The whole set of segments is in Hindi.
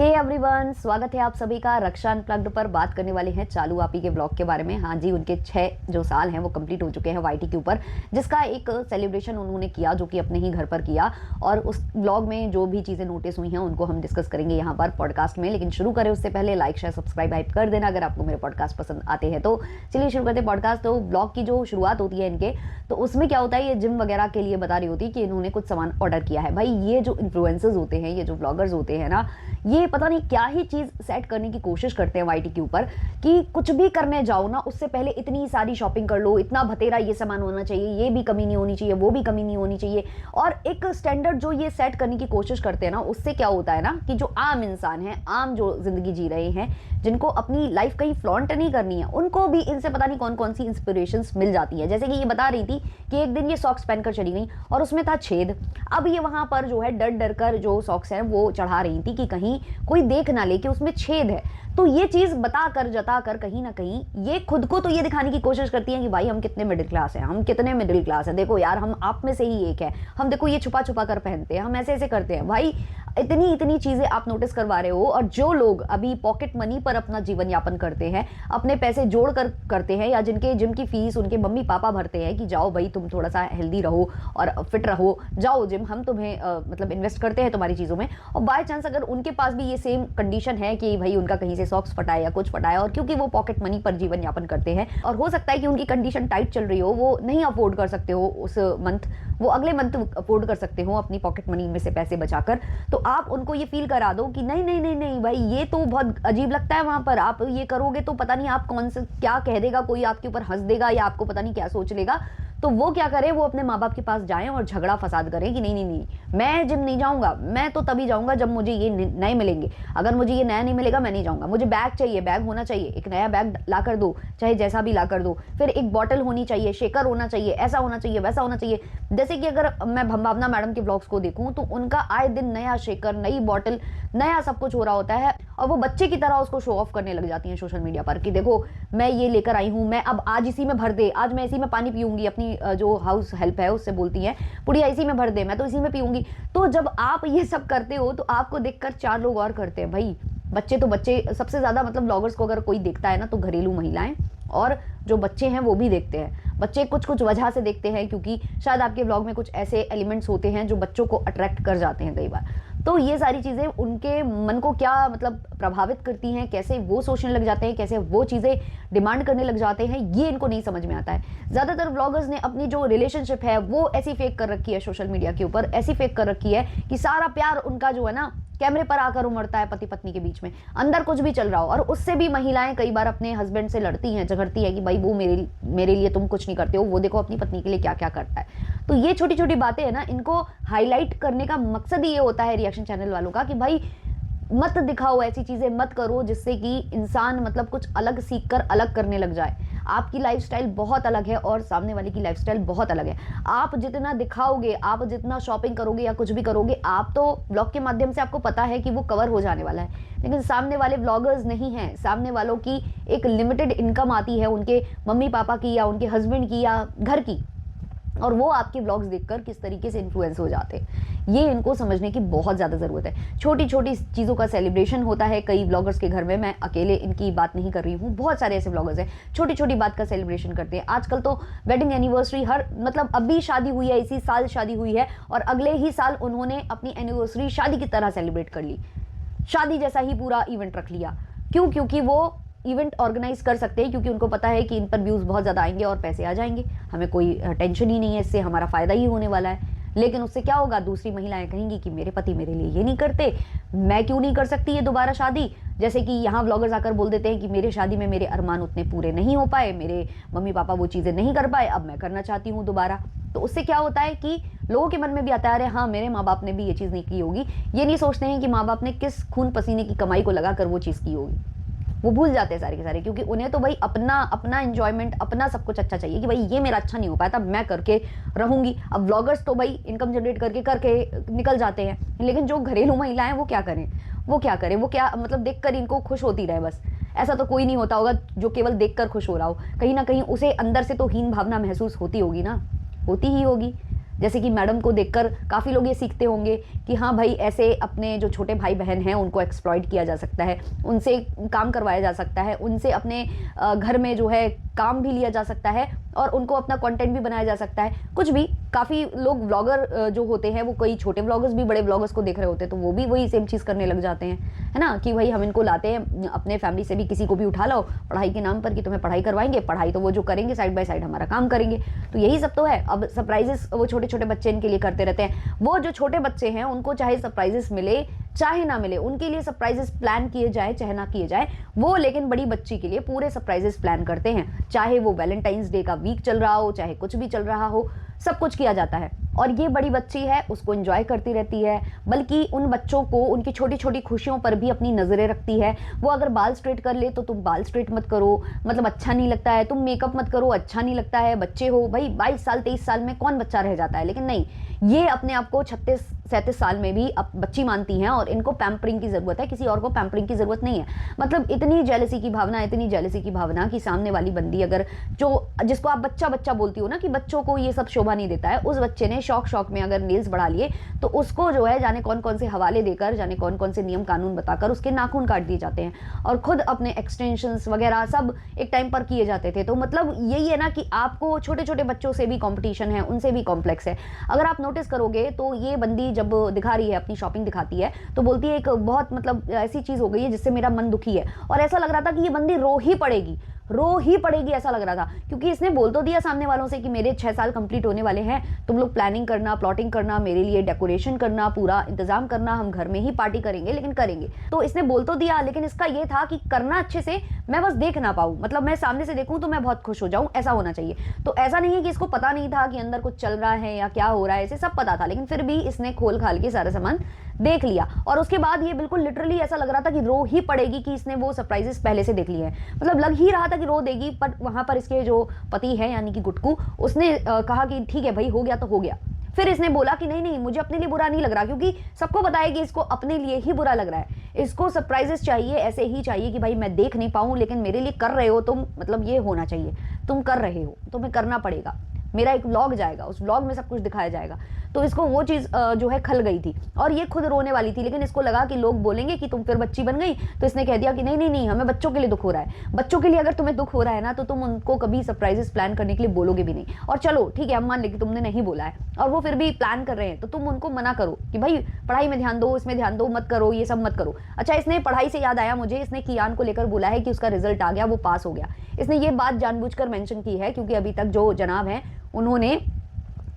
हे एवरीवन, स्वागत है आप सभी का रक्षा अनप्लग्ड पर। बात करने वाले हैं चालू आपी के ब्लॉग के बारे में। हाँ जी, उनके 6 जो साल हैं वो कंप्लीट हो चुके हैं वाईटी के ऊपर, जिसका एक सेलिब्रेशन उन्होंने किया जो कि अपने ही घर पर किया। और उस ब्लॉग में जो भी चीज़ें नोटिस हुई हैं उनको हम डिस्कस करेंगे यहाँ पर पॉडकास्ट में। लेकिन शुरू करें उससे पहले लाइक शेयर सब्सक्राइब हाइप कर देना अगर आपको मेरे पॉडकास्ट पसंद आते हैं। तो चलिए शुरू करते हैं पॉडकास्ट। तो ब्लॉग की जो शुरुआत होती है इनके, तो उसमें क्या होता है, ये जिम वगैरह के लिए बता रही होती है कि इन्होंने कुछ सामान ऑर्डर किया है। भाई ये जो इन्फ्लुएंसर्स होते हैं, ये जो ब्लॉगर्स होते हैं ना, ये पता नहीं क्या ही चीज़ सेट करने की कोशिश करते हैं वाईटी के ऊपर कि कुछ भी करने जाओ ना, उससे पहले इतनी सारी शॉपिंग कर लो, इतना भतेरा ये सामान होना चाहिए, ये भी कमी नहीं होनी चाहिए, वो भी कमी नहीं होनी चाहिए। और एक स्टैंडर्ड जो ये सेट करने की कोशिश करते हैं ना, उससे क्या होता है ना कि जो आम इंसान है, आम जो जिंदगी जी रहे हैं, जिनको अपनी लाइफ कहीं फ्लॉन्ट नहीं करनी है, उनको भी इनसे पता नहीं कौन कौन सी इंस्पिरेशंस मिल जाती है। जैसे कि ये बता रही थी कि एक दिन ये सॉक्स पहनकर चली गई और उसमें था छेद। अब ये वहां पर जो है डर डर कर जो सॉक्स हैं वो चढ़ा रही थी कि कहीं कोई देख ना ले कि उसमें छेद है। तो ये चीज बताकर जताकर कहीं ना कहीं ये खुद को तो ये दिखाने की कोशिश करती है कि भाई हम कितने मिडिल क्लास हैं, हम कितने मिडिल क्लास हैं, देखो यार हम आप में से ही एक है, हम देखो ये छुपा छुपा कर पहनते हैं, हम ऐसे ऐसे करते हैं। भाई इतनी इतनी चीजें आप नोटिस करवा रहे हो। और जो लोग अभी पॉकेट मनी पर अपना जीवन यापन करते हैं, अपने पैसे जोड़ कर करते हैं, या जिनके जिम की फीस उनके मम्मी पापा भरते हैं कि जाओ भाई तुम थोड़ा सा हेल्दी रहो और फिट रहो, जाओ जिम, हम तुम्हें मतलब इन्वेस्ट करते हैं तुम्हारी चीज़ों में। और बाय चांस अगर उनके पास भी ये सेम कंडीशन है कि भाई उनका कहीं से सॉक्स फटाए या कुछ फटाया, और क्योंकि वो पॉकेट मनी पर जीवन यापन करते हैं और हो सकता है कि उनकी कंडीशन टाइट चल रही हो, वो नहीं अफोर्ड कर सकते हो उस मंथ, वो अगले मंथ अफोर्ड कर सकते हो अपनी पॉकेट मनी में से पैसे बचाकर, तो आप उनको ये फील करा दो कि नहीं नहीं नहीं नहीं भाई ये तो बहुत अजीब लगता है, वहां पर आप ये करोगे तो पता नहीं आप कौन से क्या कह देगा, कोई आपके ऊपर हंस देगा या आपको पता नहीं क्या सोच लेगा। तो वो क्या करे, वो अपने माँ बाप के पास जाएं और झगड़ा फसाद करें कि नहीं नहीं नहीं मैं जिम नहीं जाऊंगा, मैं तो तभी जाऊंगा जब मुझे ये नए मिलेंगे, अगर मुझे ये नया नहीं मिलेगा मैं नहीं जाऊंगा, मुझे बैग चाहिए, बैग होना चाहिए, एक नया बैग ला कर दो, चाहे जैसा भी ला कर दो, फिर एक बॉटल होनी चाहिए, शेकर होना चाहिए, ऐसा होना चाहिए, वैसा होना चाहिए। जैसे कि अगर मैं भावना मैडम के ब्लॉग्स को देखूं तो उनका आए दिन नया शेकर, नई बॉटल, नया सब कुछ हो रहा होता है, और वो बच्चे की तरह उसको शो ऑफ करने लग जाती हैं सोशल मीडिया पर कि देखो मैं ये लेकर आई हूं, मैं अब आज इसी में भर दे, आज मैं इसी में पानी पीऊंगी, अपनी जो हाउस हेल्प है उससे बोलती है पुड़िया इसी में भर दे, मैं तो इसी में पीऊंगी। तो जब आप ये सब करते हो तो आपको देखकर 4 लोग और करते हैं। भाई बच्चे तो बच्चे, सबसे ज्यादा मतलब ब्लॉगर्स को अगर कोई देखता है ना तो घरेलू महिलाएं और जो बच्चे हैं वो भी देखते हैं। बच्चे कुछ कुछ वजह से देखते हैं क्योंकि शायद आपके ब्लॉग में कुछ ऐसे एलिमेंट्स होते हैं जो बच्चों को अट्रैक्ट कर जाते हैं कई बार। तो ये सारी चीज़ें उनके मन को क्या मतलब प्रभावित करती हैं, कैसे वो सोचने लग जाते हैं, कैसे वो चीज़ें डिमांड करने लग जाते हैं, ये इनको नहीं समझ में आता है। ज़्यादातर ब्लॉगर्स ने अपनी जो रिलेशनशिप है वो ऐसी फेक कर रखी है सोशल मीडिया के ऊपर, ऐसी फेक कर रखी है कि सारा प्यार उनका जो है ना कैमरे पर आकर उमड़ता है पति पत्नी के बीच में, अंदर कुछ भी चल रहा हो। और उससे भी महिलाएं कई बार अपने हस्बैंड से लड़ती हैं, झगड़ती हैं कि भाई वो मेरे लिए तुम कुछ नहीं करते हो, वो देखो अपनी पत्नी के लिए क्या क्या करता है। तो ये छोटी छोटी बातें है ना, इनको हाईलाइट करने का मकसद ही ये होता है रिएक्शन चैनल वालों का कि भाई मत दिखाओ, ऐसी चीजें मत करो जिससे कि इंसान मतलब कुछ अलग सीख कर अलग करने लग जाए। आपकी लाइफस्टाइल बहुत अलग है और सामने वाले की लाइफस्टाइल बहुत अलग है। आप जितना दिखाओगे, आप जितना शॉपिंग करोगे या कुछ भी करोगे, आप तो ब्लॉग के माध्यम से आपको पता है कि वो कवर हो जाने वाला है, लेकिन सामने वाले ब्लॉगर्स नहीं हैं। सामने वालों की एक लिमिटेड इनकम आती है, उनके मम्मी पापा की या उनके हस्बैंड की या घर की, और वो आपके ब्लॉग्स देखकर किस तरीके से इन्फ्लुएंस हो जाते हैं, ये इनको समझने की बहुत ज़्यादा ज़रूरत है। छोटी छोटी चीज़ों का सेलिब्रेशन होता है कई ब्लॉगर्स के घर में, मैं अकेले इनकी बात नहीं कर रही हूँ, बहुत सारे ऐसे ब्लॉगर्स हैं छोटी छोटी बात का सेलिब्रेशन करते हैं। आजकल तो वेडिंग एनिवर्सरी हर मतलब अभी शादी हुई है, इसी साल शादी हुई है और अगले ही साल उन्होंने अपनी एनिवर्सरी शादी की तरह सेलिब्रेट कर ली, शादी जैसा ही पूरा इवेंट रख लिया। क्यों? क्योंकि वो इवेंट ऑर्गेनाइज कर सकते हैं, क्योंकि उनको पता है कि इन पर व्यूज़ बहुत ज़्यादा आएंगे और पैसे आ जाएंगे, हमें कोई टेंशन ही नहीं है, इससे हमारा फ़ायदा ही होने वाला है। लेकिन उससे क्या होगा, दूसरी महिलाएं कहेंगी कि मेरे पति मेरे लिए ये नहीं करते, मैं क्यों नहीं कर सकती ये दोबारा शादी। जैसे कि यहाँ व्लॉगर्स आकर बोल देते हैं कि मेरे शादी में मेरे अरमान उतने पूरे नहीं हो पाए, मेरे मम्मी पापा वो चीज़ें नहीं कर पाए, अब मैं करना चाहती हूँ दोबारा। तो उससे क्या होता है कि लोगों के मन में भी आता है अरे हाँ मेरे माँ बाप ने भी ये चीज़ नहीं की होगी। ये नहीं सोचते हैं कि माँ बाप ने किस खून पसीने की कमाई को लगाकर वो चीज़ की होगी, वो भूल जाते हैं सारे के सारे, क्योंकि उन्हें तो भाई अपना अपना एंजॉयमेंट, अपना सब कुछ अच्छा चाहिए कि भाई ये मेरा अच्छा नहीं हो पाया था, मैं करके रहूंगी। अब व्लॉगर्स तो भाई इनकम जनरेट करके निकल जाते हैं, लेकिन जो घरेलू महिलाएं वो क्या करें, वो क्या मतलब देखकर इनको खुश होती रहे बस। ऐसा तो कोई नहीं होता होगा जो केवल देखकर खुश हो रहा हो, कहीं ना कहीं उसे अंदर से तो हीन भावना महसूस होती होगी ना, होती ही होगी। जैसे कि मैडम को देखकर काफ़ी लोग ये सीखते होंगे कि हाँ भाई, ऐसे अपने जो छोटे भाई बहन हैं उनको एक्सप्लॉइट किया जा सकता है, उनसे काम करवाया जा सकता है, उनसे अपने घर में जो है काम भी लिया जा सकता है और उनको अपना कंटेंट भी बनाया जा सकता है। कुछ भी, काफ़ी लोग व्लॉगर जो होते हैं वो कई छोटे व्लॉगर्स भी बड़े व्लॉगर्स को देख रहे होते हैं, तो वो भी वही सेम चीज़ करने लग जाते हैं, है ना, कि भाई हम इनको लाते हैं, अपने फैमिली से भी किसी को भी उठा लाओ पढ़ाई के नाम पर कि तुम्हें पढ़ाई करवाएंगे, पढ़ाई तो वो जो करेंगे साइड बाय साइड हमारा काम करेंगे। तो यही सब तो है। अब सरप्राइजेस वो छोटे छोटे बच्चे इनके लिए करते रहते हैं। वो जो छोटे बच्चे हैं उनको चाहे सरप्राइजेस मिले चाहे ना मिले, उनके लिए सरप्राइजेस प्लान किए जाए चाहे ना किए जाए, वो लेकिन बड़ी बच्ची के लिए पूरे सरप्राइजेस प्लान करते हैं। चाहे वो वैलेंटाइंस डे का वीक चल रहा हो, चाहे कुछ भी चल रहा हो, सब कुछ किया जाता है। और ये बड़ी बच्ची है, उसको एंजॉय करती रहती है, बल्कि उन बच्चों को उनकी छोटी छोटी खुशियों पर भी अपनी नज़रें रखती है। वो अगर बाल स्ट्रेट कर ले तो तुम बाल स्ट्रेट मत करो, मतलब अच्छा नहीं लगता है, तुम मेकअप मत करो, अच्छा नहीं लगता है, बच्चे हो भाई, 22 साल 23 साल में कौन बच्चा रह जाता है। लेकिन नहीं, ये अपने आप को 36-37 साल में भी अब बच्ची मानती हैं और इनको पैम्परिंग की ज़रूरत है, किसी और को पैम्परिंग की ज़रूरत नहीं है। मतलब इतनी जेलसी की भावना, इतनी जेलसी की भावना कि सामने वाली बंदी अगर जिसको आप बच्चा बच्चा बोलती हो ना कि बच्चों को ये सब शोभा नहीं देता है, उस बच्चे ने शौक में अगर नेल्स बढ़ा लिए तो उसको जो है जाने कौन कौन से हवाले देकर, जाने कौन कौन से नियम कानून बताकर उसके नाखून काट दिए जाते हैं। और खुद अपने एक्सटेंशंस वगैरह सब एक टाइम पर किए जाते थे। तो मतलब यही है ना कि आपको छोटे छोटे बच्चों से भी कॉम्पिटिशन है, उनसे भी कॉम्प्लेक्स है। अगर आप नोटिस करोगे तो ये बंदी जब दिखा रही है, अपनी शॉपिंग दिखाती है, तो बोलती है एक बहुत मतलब ऐसी चीज़ हो गई है जिससे मेरा मन दुखी है। और ऐसा लग रहा था कि ये बंदी रो ही पड़ेगी ऐसा लग रहा था, क्योंकि इसने बोल तो दिया सामने वालों से कि मेरे 6 साल कंप्लीट होने वाले हैं, तुम लोग प्लानिंग करना, प्लॉटिंग करना, मेरे लिए डेकोरेशन करना, पूरा इंतजाम करना, हम घर में ही पार्टी करेंगे, लेकिन करेंगे। तो इसने बोल तो दिया, लेकिन इसका ये था कि करना अच्छे से, मैं बस देख ना पाऊँ, मतलब मैं सामने से देखूँ तो मैं बहुत खुश हो जाऊँ, ऐसा होना चाहिए। तो ऐसा नहीं है कि इसको पता नहीं था कि अंदर कुछ चल रहा है या क्या हो रहा है, इसे सब पता था, लेकिन फिर भी इसने खोल खाल के सारा सामान देख लिया। और उसके बाद ये बिल्कुल लिटरली ऐसा लग रहा था कि रो ही पड़ेगी कि इसने वो सरप्राइजेस पहले से देख लिए हैं। मतलब लग ही रहा था कि रो देगी, पर वहां पर इसके जो पति है यानी कि गुटकू, उसने कहा कि ठीक है भाई, हो गया तो हो गया। फिर इसने बोला कि नहीं नहीं, मुझे अपने लिए बुरा नहीं लग रहा, क्योंकि सबको पता है कि इसको अपने लिए ही बुरा लग रहा है। इसको सरप्राइजेस चाहिए, ऐसे ही चाहिए कि भाई मैं देख नहीं पाऊं, लेकिन मेरे लिए कर रहे हो तुम, मतलब ये होना चाहिए, तुम कर रहे हो, तुम्हें करना पड़ेगा। मेरा एक व्लॉग जाएगा, उस व्लॉग में सब कुछ दिखाया जाएगा। तो इसको वो चीज़ जो है खल गई थी और ये खुद रोने वाली थी, लेकिन इसको लगा कि लोग बोलेंगे कि तुम फिर बच्ची बन गई। तो इसने कह दिया कि नहीं नहीं नहीं, हमें बच्चों के लिए दुख हो रहा है। बच्चों के लिए अगर तुम्हें दुख हो रहा है ना, तो तुम उनको कभी सरप्राइजेस प्लान करने के लिए बोलोगे भी नहीं। और चलो ठीक है, हम मान लें कि तुमने नहीं बोला है और वो फिर भी प्लान कर रहे हैं, तो तुम उनको मना करो कि भाई पढ़ाई में ध्यान दो, इसमें ध्यान दो, मत करो, ये सब मत करो। अच्छा, इसने पढ़ाई से याद आया मुझे, इसने कियान को लेकर बोला है कि उसका रिजल्ट आ गया, वो पास हो गया। इसने ये बात जानबूझकर मेंशन की है क्योंकि अभी तक जो जनाब हैं उन्होंने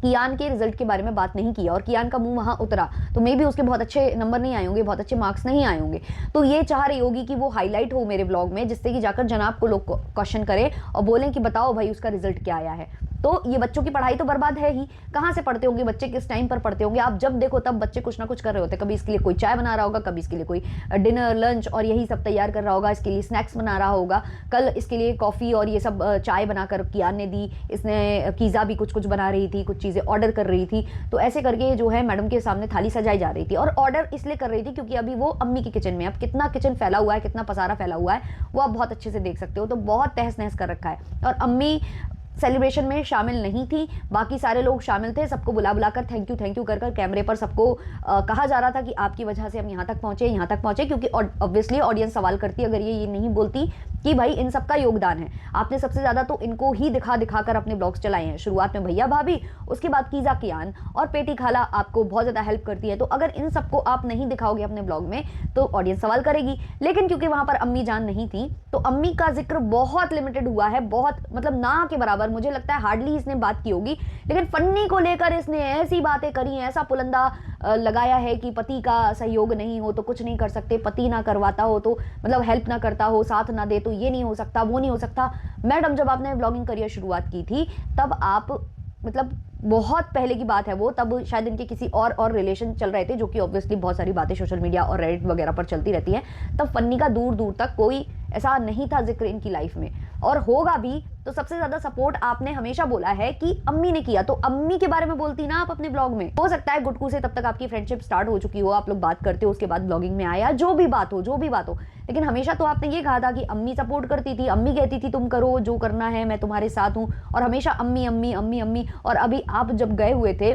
कियान के रिजल्ट के बारे में बात नहीं किया और कियान का मुंह वहां उतरा, तो मे भी उसके बहुत अच्छे नंबर नहीं आए होंगे, बहुत अच्छे मार्क्स नहीं आए होंगे। तो ये चाह रही होगी कि वो हाईलाइट हो मेरे ब्लॉग में, जिससे कि जाकर जनाब को लोग क्वेश्चन करें और बोलें कि बताओ भाई उसका रिजल्ट क्या आया है। तो ये बच्चों की पढ़ाई तो बर्बाद है ही। कहाँ से पढ़ते होंगे बच्चे, किस टाइम पर पढ़ते होंगे? आप जब देखो तब बच्चे कुछ ना कुछ कर रहे होते हैं। कभी इसके लिए कोई चाय बना रहा होगा, कभी इसके लिए कोई डिनर लंच और यही सब तैयार कर रहा होगा, इसके लिए स्नैक्स बना रहा होगा। कल इसके लिए कॉफ़ी और ये सब चाय बनाकर कियान ने दी। इसने कीज़ा भी कुछ कुछ बना रही थी, कुछ चीज़ें ऑर्डर कर रही थी। तो ऐसे करके जो है मैडम के सामने थाली सजाई जा रही थी और ऑर्डर इसलिए कर रही थी क्योंकि अभी वो अम्मी के किचन में, अब कितना किचन फैला हुआ है, कितना पसारा फैला हुआ है, वो आप बहुत अच्छे से देख सकते हो। तो बहुत तहस नहस कर रखा है और अम्मी सेलिब्रेशन में शामिल नहीं थी, बाकी सारे लोग शामिल थे। सबको बुला बुलाकर थैंक यू कर कैमरे पर सबको कहा जा रहा था कि आपकी वजह से हम यहाँ तक पहुँचे, क्योंकि ऑब्वियसली ऑडियंस सवाल करती अगर ये नहीं बोलती कि भाई इन सबका योगदान है। आपने सबसे ज़्यादा तो इनको ही दिखा कर अपने ब्लॉग्स चलाए हैं। शुरुआत में भैया भाभी, उसके बाद कीज़ा कियान और पेटी खाला आपको बहुत ज़्यादा हेल्प करती है। तो अगर इन सबको आप नहीं दिखाओगे अपने ब्लॉग में तो ऑडियंस सवाल करेगी। लेकिन क्योंकि वहाँ पर अम्मी जान नहीं थी तो अम्मी का जिक्र बहुत लिमिटेड हुआ है, बहुत मतलब ना के बराबर। मुझे लगता है हार्डली इसने बात की होगी, लेकिन फन्नी को लेकर इसने ऐसी बातें करी हैं, ऐसा पुलंदा लगाया है कि पति का सहयोग नहीं हो तो कुछ नहीं कर सकते, पति ना करवाता हो तो मतलब हेल्प ना करता हो, साथ ना दे तो ये नहीं हो सकता, वो नहीं हो सकता। मैडम जब आपने व्लॉगिंग करियर शुरुआत की थी तब आप मतलब बहुत पहले की बात है वो, तब शायद इनके किसी और रिलेशन चल रहे थे, जो कि ऑब्वियसली बहुत सारी बातें सोशल मीडिया और रेडिट वगैरह पर चलती रहती हैं। तब फन्नी का दूर दूर तक कोई ऐसा नहीं था जिक्र इनकी लाइफ में, और होगा भी तो सबसे ज्यादा सपोर्ट आपने हमेशा बोला है कि अम्मी ने किया। तो अम्मी के बारे में बोलती ना आप अपने ब्लॉग में। हो सकता है गुटकू से तब तक आपकी फ्रेंडशिप स्टार्ट हो चुकी हो, आप लोग बात करते हो, उसके बाद ब्लॉगिंग में आया, जो भी बात हो, लेकिन हमेशा तो आपने ये कहा था कि अम्मी सपोर्ट करती थी, अम्मी कहती थी तुम करो जो करना है, मैं तुम्हारे साथ हूँ, और हमेशा अम्मी अम्मी अम्मी अम्मी। और अभी आप जब गए हुए थे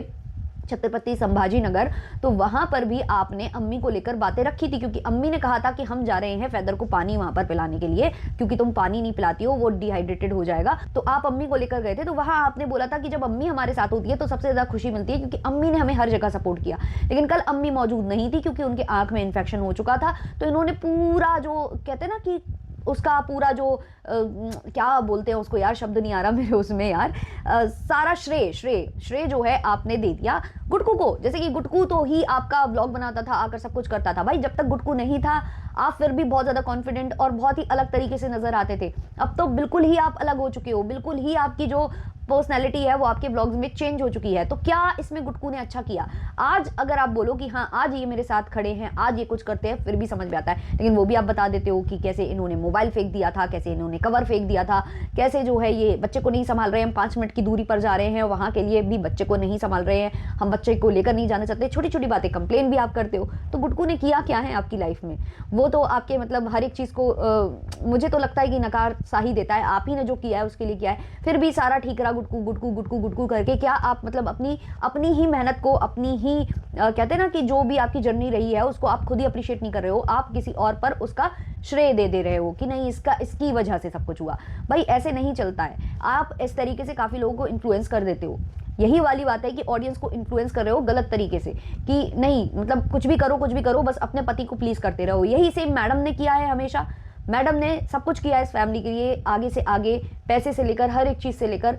छत्रपति संभाजी नगर, तो वहां पर भी आपने अम्मी को लेकर बातें रखी थी, क्योंकि अम्मी ने कहा था कि हम जा रहे हैं फैदर को पानी वहां पर पिलाने के लिए, क्योंकि तुम पानी नहीं पिलाती हो वो डिहाइड्रेटेड हो जाएगा। तो आप अम्मी को लेकर गए थे, तो वहां आपने बोला था कि जब अम्मी हमारे साथ होती है तो सबसे ज्यादा खुशी मिलती है, क्योंकि अम्मी ने हमें हर जगह सपोर्ट किया। लेकिन कल अम्मी मौजूद नहीं थी, क्योंकि उनके आंख में इन्फेक्शन हो चुका था। तो इन्होंने पूरा जो कहते हैं ना कि उसका पूरा जो क्या बोलते हैं उसको यार, शब्द नहीं आ रहा मेरे उसमें यार, सारा श्रेय जो है आपने दे दिया गुटकू को। जैसे कि गुटकू तो ही आपका ब्लॉग बनाता था, आकर सब कुछ करता था। भाई जब तक गुटकू नहीं था आप फिर भी बहुत ज्यादा कॉन्फिडेंट और बहुत ही अलग तरीके से नजर आते थे। अब तो बिल्कुल ही आप अलग हो चुके हो, बिल्कुल ही आपकी जो पर्सनैलिटी है वो आपके ब्लॉग्स में चेंज हो चुकी है। तो क्या इसमें गुटकू ने अच्छा किया? आज अगर आप बोलो कि हाँ आज ये मेरे साथ खड़े हैं, आज ये कुछ करते हैं, फिर भी समझ में आता है। लेकिन वो भी आप बता देते हो कि कैसे इन्होंने मोबाइल फेंक दिया था, कैसे इन्होंने कवर फेंक दिया था, कैसे जो है ये बच्चे को नहीं संभाल रहे हैं, हम 5 मिनट की दूरी पर जा रहे हैं, वहां के लिए भी बच्चे को नहीं संभाल रहे हैं, हम बच्चे को लेकर नहीं जाना चाहते। छोटी छोटी बातें कंप्लेन भी आप करते हो। तो गुटकू ने किया क्या है आपकी लाइफ में? वो तो आपके मतलब हर एक चीज को मुझे तो लगता है कि नकार सा ही देता है। आप ही ने जो किया है उसके लिए किया है, फिर भी सारा ठीक रहा गुटकू गुटकू गुटकू गुटकू करके। क्या आप मतलब अपनी ही मेहनत को, अपनी ही कहते हैं ना कि जो भी आपकी जर्नी रही है उसको आप खुद ही अप्रिशिएट नहीं कर रहे हो, आप किसी और पर उसका श्रेय दे रहे हो कि नहीं इसकी वजह से सब कुछ हुआ। भाई ऐसे नहीं चलता है। आप इस तरीके से काफी लोगों को इन्फ्लुएंस कर देते हो। यही वाली बात है कि ऑडियंस को इन्फ्लुएंस कर रहे हो गलत तरीके से, कि नहीं मतलब कुछ भी करो बस अपने पति को प्लीज करते रहो। यही सेम मैडम ने किया है हमेशा। मैडम ने सब कुछ किया है इस फैमिली के लिए, आगे से आगे, पैसे से लेकर हर एक चीज से लेकर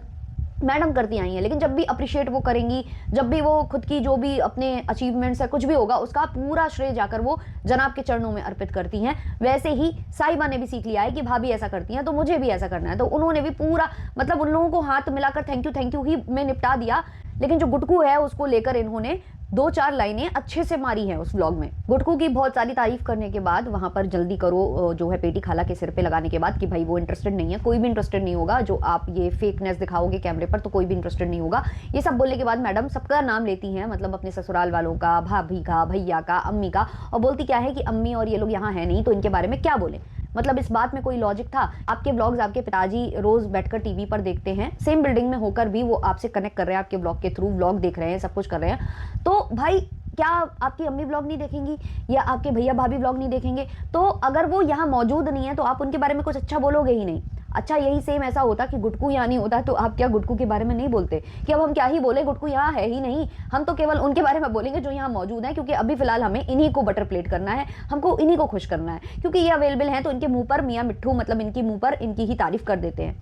मैडम करती आई हैं। लेकिन जब भी अप्रिशिएट वो करेंगी, जब भी वो खुद की जो भी अपने अचीवमेंट्स है कुछ भी होगा, उसका पूरा श्रेय जाकर वो जनाब के चरणों में अर्पित करती हैं। वैसे ही साहिबा ने भी सीख लिया है कि भाभी ऐसा करती हैं तो मुझे भी ऐसा करना है। तो उन्होंने भी पूरा मतलब उन लोगों को हाथ मिलाकर थैंक यू ही में निपटा दिया। लेकिन जो गुटकू है उसको लेकर इन्होंने 2-4 लाइनें अच्छे से मारी हैं उस व्लॉग में। गुटकू की बहुत सारी तारीफ करने के बाद वहां पर जल्दी करो जो है पेटी खाला के सिर पे लगाने के बाद कि भाई वो इंटरेस्टेड नहीं है, कोई भी इंटरेस्टेड नहीं होगा, जो आप ये फेकनेस दिखाओगे कैमरे पर तो कोई भी इंटरेस्टेड नहीं होगा। ये सब बोलने के बाद मैडम सबका नाम लेती हैं, मतलब अपने ससुराल वालों का, भाभी का, भैया का, अम्मी का, और बोलती क्या है कि अम्मी और ये लोग यहाँ है नहीं तो इनके बारे में क्या बोले। मतलब इस बात में कोई लॉजिक था? आपके ब्लॉग्स आपके पिताजी रोज बैठकर टीवी पर देखते हैं, सेम बिल्डिंग में होकर भी वो आपसे कनेक्ट कर रहे हैं, आपके ब्लॉग के थ्रू व्लॉग देख रहे हैं, सब कुछ कर रहे हैं। तो भाई क्या आपकी अम्मी ब्लॉग नहीं देखेंगी या आपके भैया भाभी ब्लॉग नहीं देखेंगे? तो अगर वो यहाँ मौजूद नहीं है तो आप उनके बारे में कुछ अच्छा बोलोगे ही नहीं। अच्छा यही सेम ऐसा होता कि गुटकू यहाँ नहीं होता तो आप क्या गुटकू के बारे में नहीं बोलते कि अब हम क्या ही बोले, गुटकू यहाँ है ही नहीं, हम तो केवल उनके बारे में बोलेंगे जो यहाँ मौजूद है, क्योंकि अभी फिलहाल हमें इन्हीं को बटर प्लेट करना है, हमको इन्हीं को खुश करना है, क्योंकि ये अवेलेबल हैं तो इनके मुंह पर मियाँ मिट्ठू मतलब इनकी मुंह पर इनकी ही तारीफ कर देते हैं।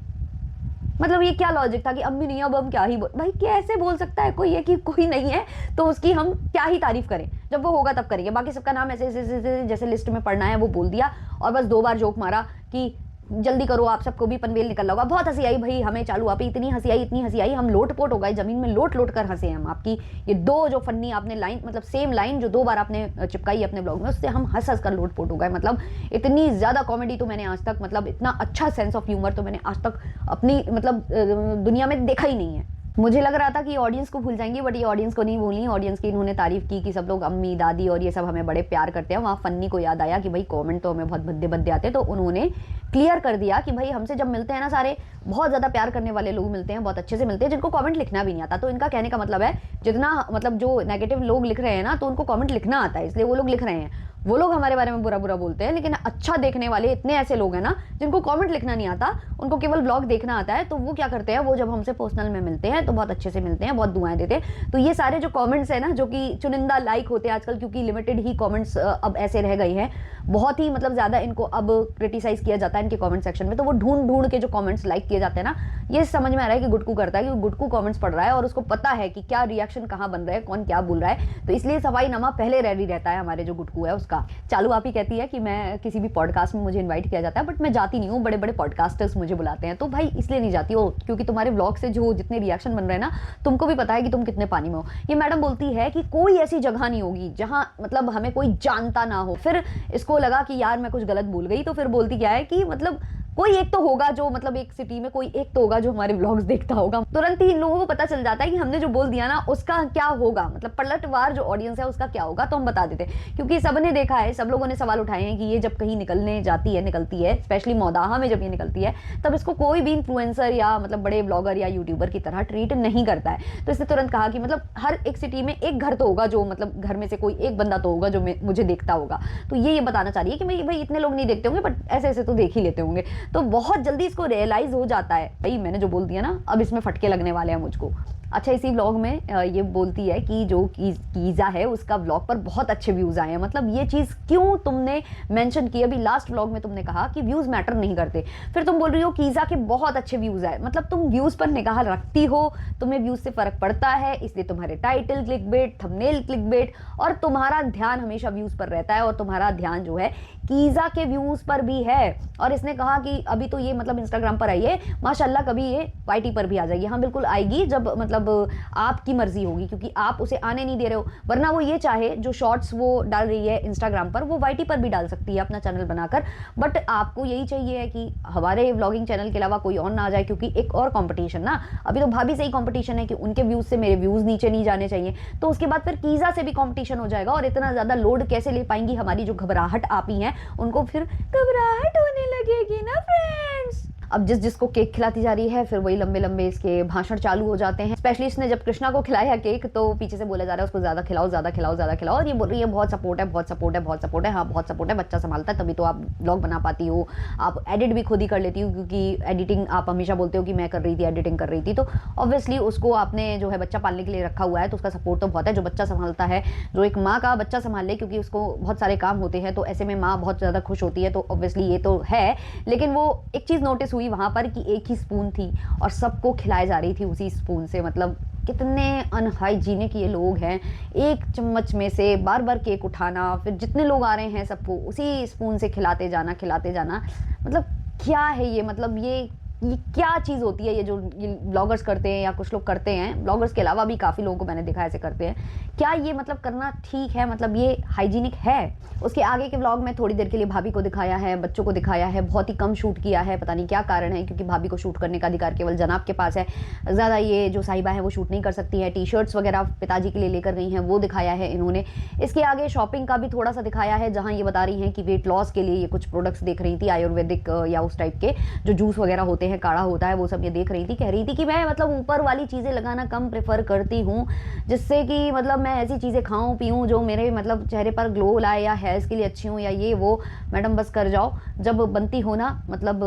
मतलब ये क्या लॉजिक था कि अम्मी नहीं अब हम क्या ही भाई कैसे बोल सकता है कोई ये कि कोई नहीं है तो उसकी हम क्या ही तारीफ करें? जब वो होगा तब करेंगे। बाकी सबका नाम ऐसे जैसे लिस्ट में पढ़ना है वो बोल दिया और बस 2 बार जोक मारा कि जल्दी करो आप सबको भी पनवेल निकल रहा होगा। बहुत हंसी आई भाई हमें, चालू आप इतनी हंसी आई हम लोटपोट हो गए, जमीन में लोट कर हंसे हम। आपकी ये 2 जो फन्नी आपने लाइन, मतलब सेम लाइन जो 2 बार आपने चिपकाई अपने ब्लॉग में, उससे हम हंस कर लोटपोट हो गए। मतलब इतनी ज्यादा कॉमेडी तो मैंने आज तक, मतलब इतना अच्छा सेंस ऑफ ह्यूमर तो मैंने आज तक अपनी मतलब दुनिया में देखा ही नहीं है। मुझे लग रहा था कि ऑडियंस को भूल जाएंगी, बट ये ऑडियंस को नहीं भूली। ऑडियंस की इन्होंने तारीफ की कि सब लोग अम्मी दादी और ये सब हमें बड़े प्यार करते हैं। वहाँ फन्नी को याद आया कि भाई कमेंट तो हमें बहुत भद्दे आते हैं, तो उन्होंने क्लियर कर दिया कि भाई हमसे जब मिलते हैं ना सारे बहुत ज़्यादा प्यार करने वाले लोग मिलते हैं, बहुत अच्छे से मिलते हैं, जिनको कमेंट लिखना भी नहीं आता। तो इनका कहने का मतलब है जितना मतलब जो नेगेटिव लोग लिख रहे हैं ना तो उनको कमेंट लिखना आता है, इसलिए वो लोग लिख रहे हैं। वो लोग हमारे बारे में बुरा बोलते हैं, लेकिन अच्छा देखने वाले इतने ऐसे लोग हैं ना जिनको कमेंट लिखना नहीं आता, उनको केवल ब्लॉग देखना आता है। तो वो क्या करते हैं, वो जब हमसे पर्सनल में मिलते हैं तो बहुत अच्छे से मिलते हैं, बहुत दुआएं देते हैं। तो ये सारे जो कमेंट्स है ना जो कि चुनिंदा लाइक होते हैं आजकल, क्योंकि लिमिटेड ही कमेंट्स अब ऐसे रह गए हैं, बहुत ही मतलब ज्यादा इनको अब क्रिटिसाइज किया जाता है इनके कमेंट सेक्शन में। तो वो ढूंढ के जो कमेंट्स लाइक किए जाते हैं ना, ये समझ में आ रहा है कि गुटकू करता है, कि गुटकू कमेंट्स पढ़ रहा है और उसको पता है कि क्या रिएक्शन कहाँ बन रहा है, कौन क्या बोल रहा है। तो इसलिए सफाई नमा पहले रेडी रहता है हमारे जो गुटकू है उसका। चालू आप ही कहती है कि मैं किसी भी पॉडकास्ट में मुझे इन्वाइट किया जाता है, बट मैं जाती नहीं हूँ, बड़े बड़े पॉडकास्टर्स मुझे बुलाते हैं। तो भाई इसलिए नहीं जाती हो क्योंकि तुम्हारे व्लॉग से जो जितने रिएक्शन बन रहे हैं ना, तुमको भी पता है कि तुम कितने पानी में हो। ये मैडम बोलती है कि कोई ऐसी जगह नहीं होगी जहां मतलब हमें कोई जानता ना हो। फिर इसको लगा कि यार मैं कुछ गलत बोल गई, तो फिर बोलती क्या है कि मतलब कोई एक तो होगा जो मतलब एक सिटी में कोई एक तो होगा जो हमारे व्लॉग्स देखता होगा। तुरंत ही इन लोगों को पता चल जाता है कि हमने जो बोल दिया ना उसका क्या होगा, मतलब पलटवार जो ऑडियंस है उसका क्या होगा, तो हम बता देते हैं। क्योंकि सबने देखा है, सब लोगों ने सवाल उठाए हैं कि ये जब कहीं निकलने जाती है, निकलती है, स्पेशली मौदाहा में जब ये निकलती है, तब इसको कोई भी इन्फ्लुएंसर या मतलब बड़े ब्लॉगर या यूट्यूबर की तरह ट्रीट नहीं करता है। तो इसने तुरंत कहा कि मतलब हर एक सिटी में एक घर तो होगा जो मतलब घर में से कोई एक बंदा तो होगा जो मुझे देखता होगा। तो ये बताना चाह रही है कि भाई इतने लोग नहीं देखते होंगे, बट ऐसे ऐसे तो देख ही लेते होंगे। तो बहुत जल्दी इसको रियलाइज हो जाता है, भाई मैंने जो बोल दिया ना, अब इसमें फटके लगने वाले हैं मुझको। अच्छा, इसी व्लॉग में ये बोलती है कि जो कीज़ा है उसका व्लॉग पर बहुत अच्छे व्यूज़ आए हैं। मतलब ये चीज़ क्यों तुमने मेंशन की? अभी लास्ट व्लॉग में तुमने कहा कि व्यूज़ मैटर नहीं करते, फिर तुम बोल रही हो कीज़ा के बहुत अच्छे व्यूज़ आए। मतलब तुम व्यूज़ पर निगाह रखती हो, तुम्हें व्यूज़ से फ़र्क पड़ता है, इसलिए तुम्हारे टाइटल क्लिकबेट, थंबनेल क्लिकबेट और तुम्हारा ध्यान हमेशा व्यूज़ पर रहता है, और तुम्हारा ध्यान जो है कीज़ा के व्यूज़ पर भी है। और इसने कहा कि अभी तो ये मतलब इंस्टाग्राम पर आई है, माशाल्लाह कभी ये वाईटी पर भी आ जाएगी। हाँ बिल्कुल आएगी, जब मतलब आपकी मर्जी होगी, क्योंकि आप उसे आने नहीं दे रहे हो। वरना वो ये चाहे जो शॉर्ट्स वो डाल रही है इंस्टाग्राम पर, वो वाईटी पर भी डाल सकती है अपना चैनल बनाकर। बट आपको यही चाहिए है कि हमारे व्लॉगिंग चैनल के अलावा कोई और ना आ जाए, क्योंकि एक और कंपटीशन ना, अभी तो भाभी से ही कंपटीशन है कि उनके व्यूज से मेरे व्यूज नीचे नहीं जाने चाहिए, तो उसके बाद फिर कीज़ा से भी कंपटीशन हो जाएगा। और इतना ज्यादा लोड कैसे ले पाएंगी हमारी जो घबराहट आपी है, उनको फिर घबराहट होने लगेगी ना फ्रेंड्स। अब जिसको केक खिलाती जा रही है, फिर वही लंबे लंबे इसके भाषण चालू हो जाते हैं। स्पेशली इसने जब कृष्णा को खिलाया केक, तो पीछे से बोला जा रहा है उसको ज्यादा खिलाओ, ज्यादा खिलाओ, ज्यादा खिलाओ। और ये बोल रही है बहुत सपोर्ट है, बहुत सपोर्ट है, बहुत सपोर्ट है। हाँ बहुत सपोर्ट है, बच्चा संभालता है तभी तो आप व्लॉग बना पाती हो, आप एडिट भी खुद ही कर लेती हो, क्योंकि एडिटिंग आप हमेशा बोलते हो कि मैं कर रही थी, एडिटिंग कर रही थी। तो ऑब्वियसली उसको आपने जो है बच्चा पालने के लिए रखा हुआ है, तो उसका सपोर्ट तो बहुत है। जो बच्चा संभालता है, जो एक माँ का बच्चा संभाल ले, क्योंकि उसको बहुत सारे काम होते हैं, तो ऐसे में माँ बहुत ज़्यादा खुश होती है। तो ऑब्वियसली ये तो है। लेकिन वो एक चीज़ नोटिस हुई वहाँ पर कि एक ही स्पून थी और सबको खिलाई जा रही थी उसी स्पून से। मतलब कितने अनहाइजीनिक ये लोग हैं, एक चम्मच में से बार बार केक उठाना, फिर जितने लोग आ रहे हैं सबको उसी स्पून से खिलाते जाना, खिलाते जाना। मतलब क्या है ये? मतलब ये क्या चीज़ होती है ये जो ये ब्लॉगर्स करते हैं या कुछ लोग करते हैं? ब्लॉगर्स के अलावा भी काफ़ी लोगों को मैंने देखा ऐसे करते हैं। क्या ये मतलब करना ठीक है? मतलब ये हाइजीनिक है? उसके आगे के व्लॉग में थोड़ी देर के लिए भाभी को दिखाया है, बच्चों को दिखाया है, बहुत ही कम शूट किया है। पता नहीं क्या कारण है, क्योंकि भाभी को शूट करने का अधिकार केवल जनाब के पास है। ज़्यादा ये जो साहिबा है वो शूट नहीं कर सकती है। टी शर्ट्स वगैरह पिताजी के लिए लेकर गई हैं, वो दिखाया है इन्होंने। इसके आगे शॉपिंग का भी थोड़ा सा दिखाया है, जहाँ ये बता रही हैं कि वेट लॉस के लिए ये कुछ प्रोडक्ट्स देख रही थी, आयुर्वेदिक या उस टाइप के जो जूस वगैरह होते हैं, काढ़ा होता है, वो सब ये देख रही थी। कह रही थी कि मैं मतलब ऊपर वाली चीज़ें लगाना कम प्रेफर करती हूँ, जिससे कि मतलब मैं ऐसी चीज़ें खाऊं पीऊं जो मेरे मतलब चेहरे पर ग्लो लाए या हेयर्स के लिए अच्छी हूँ या ये वो। मैडम बस कर जाओ, जब बनती हो ना मतलब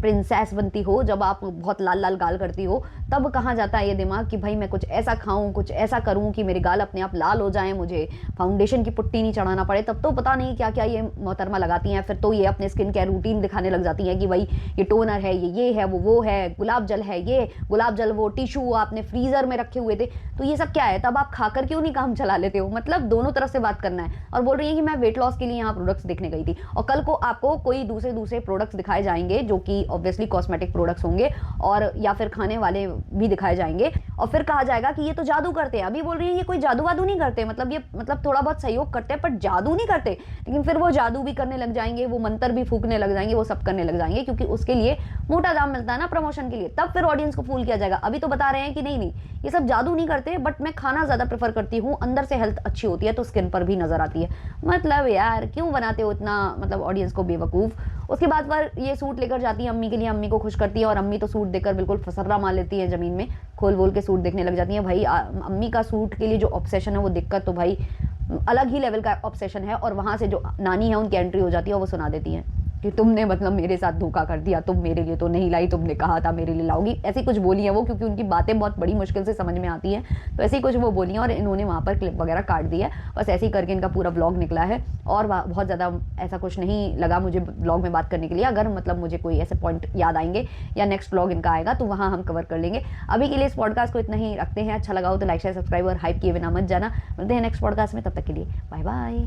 प्रिंसेस बनती हो, जब आप बहुत लाल लाल गाल करती हो, तब कहाँ जाता है ये दिमाग कि भाई मैं कुछ ऐसा खाऊं, कुछ ऐसा करूं कि मेरे गाल अपने आप लाल हो जाएं, मुझे फाउंडेशन की पुट्टी नहीं चढ़ाना पड़े। तब तो पता नहीं क्या क्या ये मोहतरमा लगाती हैं। फिर तो ये अपने स्किन केयर रूटीन दिखाने लग जाती हैं कि भाई ये टोनर है, ये है, वो है, गुलाब जल है, ये गुलाब जल, वो टिश्यू आपने फ्रीजर में रखे हुए थे। तो ये सब क्या है? तब आप खाकर क्यों नहीं काम चला लेते हो? मतलब दोनों तरफ से बात करना है। और बोल रही है कि मैं वेट लॉस के लिए यहाँ प्रोडक्ट्स देखने गई थी, और कल को आपको कोई दूसरे प्रोडक्ट्स दिखाए जाएंगे जो कि ऑब्वियसली कॉस्मेटिक प्रोडक्ट्स होंगे, और या फिर खाने वाले भी दिखाए जाएंगे, और फिर कहा जाएगा कि ये तो जादू करते हैं। अभी बोल रही है ये कोई जादू वादू नहीं करते, मतलब ये मतलब थोड़ा बहुत सहयोग करते हैं पर जादू नहीं करते। लेकिन फिर वो जादू भी करने लग जाएंगे, वो मंत्र भी फूकने लग जाएंगे, वो सब करने लग जाएंगे, क्योंकि उसके लिए मोटा दाम मिलता है ना प्रमोशन के लिए। तब फिर ऑडियंस को फूल किया जाएगा। अभी तो बता रहे हैं कि नहीं ये सब जादू नहीं करते, बट मैं खाना ज्यादा प्रेफर करती हूँ, अंदर से हेल्थ अच्छी होती है तो स्किन पर भी नजर आती है। मतलब यार क्यों बनाते हो इतना मतलब ऑडियंस को बेवकूफ। उसके बाद पर ये सूट लेकर जाती है अम्मी के लिए, अम्मी को खुश करती है, और अम्मी तो सूट देकर बिल्कुल फसर्रा मार लेती है जमीन में, खोल बोल के सूट देखने लग जाती है। भाई अम्मी का सूट के लिए जो ऑब्सेशन है वो दिक्कत तो भाई अलग ही लेवल का ऑब्सेशन है। और वहां से जो नानी है उनकी एंट्री हो जाती है, और वो सुना देती है कि तुमने मतलब मेरे साथ धोखा कर दिया, तुम मेरे लिए तो नहीं लाई, तुमने कहा था मेरे लिए लाओगी। ऐसी कुछ बोली है वो, क्योंकि उनकी बातें बहुत बड़ी मुश्किल से समझ में आती हैं, तो ऐसी कुछ वो बोली हैं, और इन्होंने वहाँ पर क्लिप वगैरह काट दिया है। बस ऐसे ही करके इनका पूरा व्लॉग निकला है, और बहुत ज़्यादा ऐसा कुछ नहीं लगा मुझे व्लॉग में बात करने के लिए। अगर मतलब मुझे कोई ऐसे पॉइंट याद आएंगे या नेक्स्ट व्लॉग इनका आएगा तो वहाँ हम कवर कर लेंगे। अभी के लिए इस पॉडकास्ट को इतना ही रखते हैं। अच्छा लगा हो तो लाइक शेयर सब्सक्राइब और हाइप किए बिना मत जाना। मिलते हैं नेक्स्ट पॉडकास्ट में, तब तक के लिए बाय बाय।